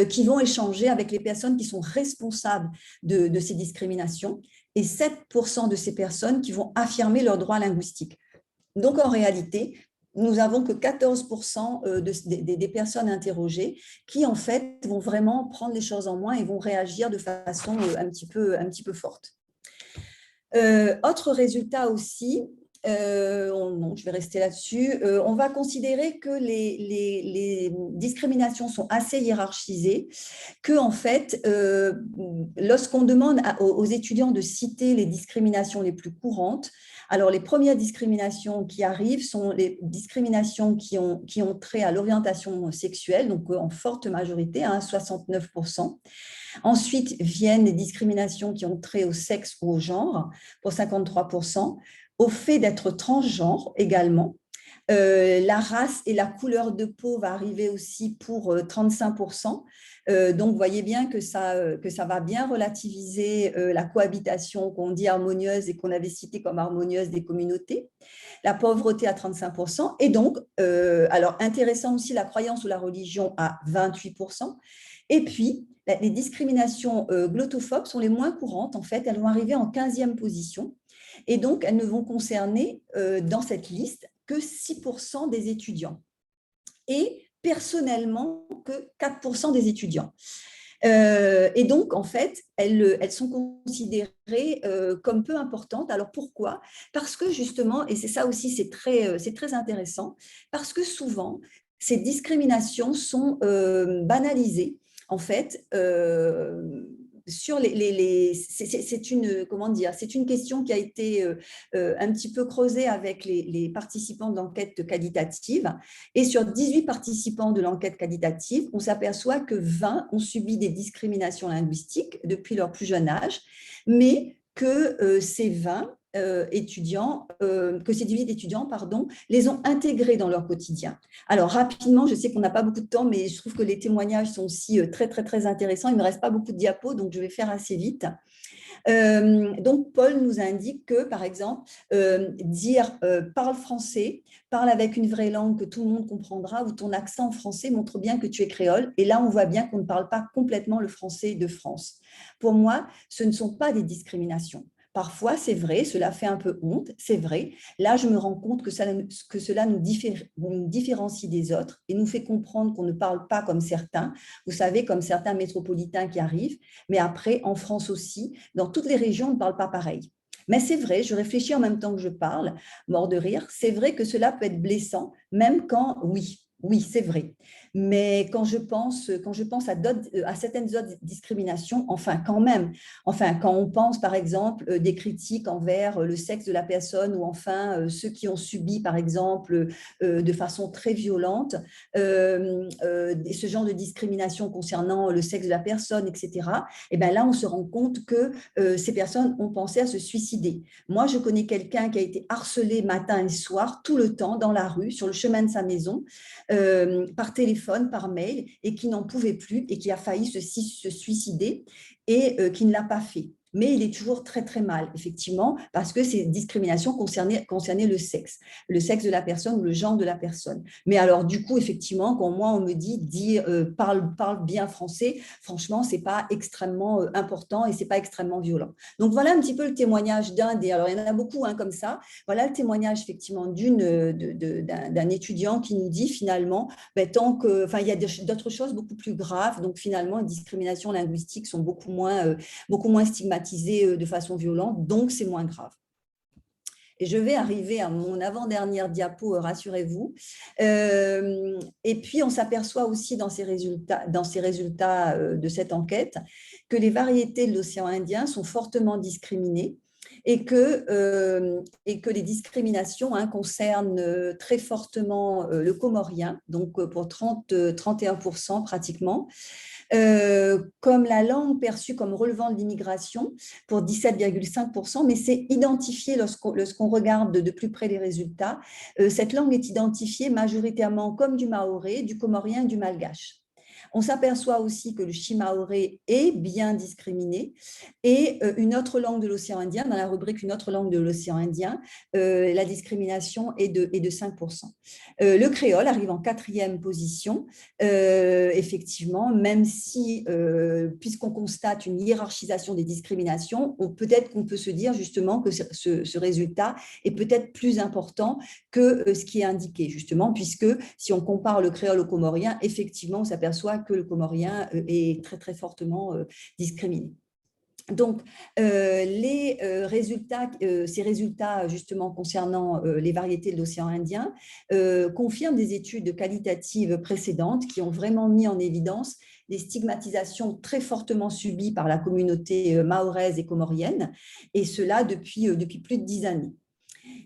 qui vont échanger avec les personnes qui sont responsables de ces discriminations, et 7% de ces personnes qui vont affirmer leurs droits linguistiques. Donc en réalité, nous n'avons que 14% des personnes interrogées qui en fait vont vraiment prendre les choses en main et vont réagir de façon un petit peu forte. Autre résultat aussi, non, je vais rester là-dessus. On va considérer que les discriminations sont assez hiérarchisées, que en fait, lorsqu'on demande aux étudiants de citer les discriminations les plus courantes, alors les premières discriminations qui arrivent sont les discriminations qui ont trait à l'orientation sexuelle, donc en forte majorité, 69%. Ensuite viennent les discriminations qui ont trait au sexe ou au genre, pour 53%. Au fait d'être transgenre également. La race et la couleur de peau va arriver aussi pour 35%. Donc, vous voyez bien que ça va bien relativiser la cohabitation qu'on dit harmonieuse et qu'on avait citée comme harmonieuse des communautés. La pauvreté à 35%. Et donc, alors intéressant aussi, la croyance ou la religion à 28%. Et puis, les discriminations glottophobes sont les moins courantes. En fait, elles vont arriver en 15e position. Et donc, elles ne vont concerner dans cette liste que 6% des étudiants. Et personnellement, que 4% des étudiants. Et donc, en fait, elles sont considérées comme peu importantes. Alors, pourquoi? Parce que justement, et c'est ça aussi, c'est très intéressant, parce que souvent, ces discriminations sont banalisées, en fait, sur c'est une question qui a été un petit peu creusée avec les participants de l'enquête qualitative. Et sur 18 participants de l'enquête qualitative, on s'aperçoit que 20 ont subi des discriminations linguistiques depuis leur plus jeune âge, mais que ces 20 étudiants, que ces 18 étudiants, les ont intégrés dans leur quotidien. Alors, rapidement, je sais qu'on n'a pas beaucoup de temps, mais je trouve que les témoignages sont aussi très, très, très intéressants. Il ne me reste pas beaucoup de diapos, donc je vais faire assez vite. Donc, Paul nous indique que, par exemple, dire parle français, parle avec une vraie langue que tout le monde comprendra, ou ton accent français montre bien que tu es créole. Et là, on voit bien qu'on ne parle pas complètement le français de France. Pour moi, ce ne sont pas des discriminations. Parfois, c'est vrai, cela fait un peu honte, c'est vrai. Là, je me rends compte que cela nous différencie des autres et nous fait comprendre qu'on ne parle pas comme certains, vous savez, comme certains métropolitains qui arrivent, mais après, en France aussi, dans toutes les régions, on ne parle pas pareil. Mais c'est vrai, je réfléchis en même temps que je parle, mort de rire, c'est vrai que cela peut être blessant, même quand, oui, c'est vrai. Mais quand je pense à certaines autres discriminations, quand on pense par exemple des critiques envers le sexe de la personne ou enfin ceux qui ont subi par exemple de façon très violente ce genre de discrimination concernant le sexe de la personne, etc. Et bien là, on se rend compte que ces personnes ont pensé à se suicider. Moi, je connais quelqu'un qui a été harcelé matin et soir, tout le temps, dans la rue, sur le chemin de sa maison, par téléphone, par mail, et qui n'en pouvait plus et qui a failli se suicider et qui ne l'a pas fait. mais il est toujours très, très mal, effectivement, parce que ces discriminations concernaient le sexe de la personne ou le genre de la personne. Mais alors, du coup, effectivement, quand moi, on me dit parle bien français, franchement, ce n'est pas extrêmement important et ce n'est pas extrêmement violent. Donc, voilà un petit peu le témoignage d'un des… Alors, il y en a beaucoup comme ça. Voilà le témoignage, effectivement, d'un étudiant qui nous dit, finalement, tant que… Enfin, il y a d'autres choses beaucoup plus graves. Donc, finalement, les discriminations linguistiques sont beaucoup moins stigmatisées de façon violente. Donc, c'est moins grave. Et je vais arriver à mon avant-dernière diapo, rassurez-vous. Et puis, on s'aperçoit aussi dans ces résultats de cette enquête que les variétés de l'océan Indien sont fortement discriminées et que les discriminations concernent très fortement le comorien, donc pour 31% pratiquement, comme la langue perçue comme relevant de l'immigration pour 17,5%, mais c'est identifié lorsqu'on regarde de plus près les résultats. Cette langue est identifiée majoritairement comme du maoré, du comorien et du malgache. On s'aperçoit aussi que le shimaoré est bien discriminé et une autre langue de l'océan Indien, dans la rubrique une autre langue de l'océan Indien, la discrimination est de 5%. Le créole arrive en 4e position, effectivement, même si, puisqu'on constate une hiérarchisation des discriminations, peut-être qu'on peut se dire justement que ce résultat est peut-être plus important que ce qui est indiqué, justement, puisque si on compare le créole au comorien, effectivement, on s'aperçoit que le comorien est très, très fortement discriminé. Donc, ces résultats justement concernant les variétés de l'océan Indien confirment des études qualitatives précédentes qui ont vraiment mis en évidence des stigmatisations très fortement subies par la communauté mahoraise et comorienne, et cela depuis plus de 10 années.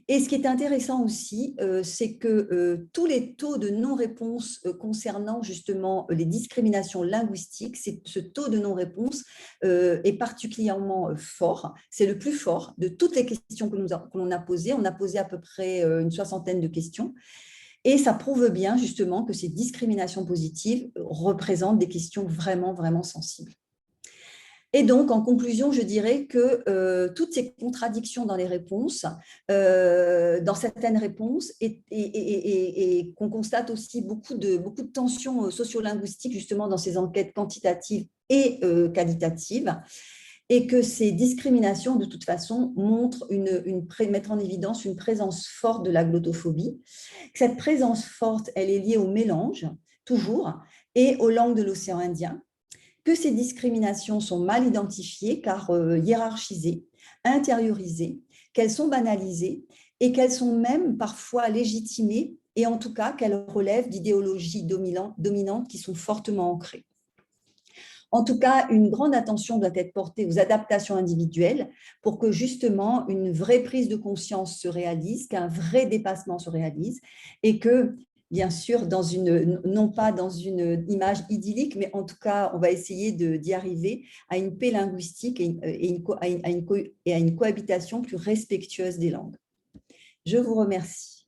Et ce qui est intéressant aussi, c'est que tous les taux de non-réponse concernant justement les discriminations linguistiques, ce taux de non-réponse est particulièrement fort. C'est le plus fort de toutes les questions que l'on a posées. On a posé à peu près une 60aine de questions. Et ça prouve bien justement que ces discriminations positives représentent des questions vraiment, vraiment sensibles. Et donc, en conclusion, je dirais que toutes ces contradictions dans les réponses, dans certaines réponses, et qu'on constate aussi beaucoup de tensions sociolinguistiques justement dans ces enquêtes quantitatives et qualitatives, et que ces discriminations, de toute façon, mettent en évidence une présence forte de la glottophobie. Cette présence forte, elle est liée au mélange, toujours, et aux langues de l'océan Indien, que ces discriminations sont mal identifiées car hiérarchisées, intériorisées, qu'elles sont banalisées et qu'elles sont même parfois légitimées et en tout cas qu'elles relèvent d'idéologies dominantes qui sont fortement ancrées. En tout cas, une grande attention doit être portée aux adaptations individuelles pour que justement une vraie prise de conscience se réalise, qu'un vrai dépassement se réalise et que, bien sûr, non pas dans une image idyllique, mais en tout cas, on va essayer d'y arriver à une paix linguistique et à une cohabitation plus respectueuse des langues. Je vous remercie.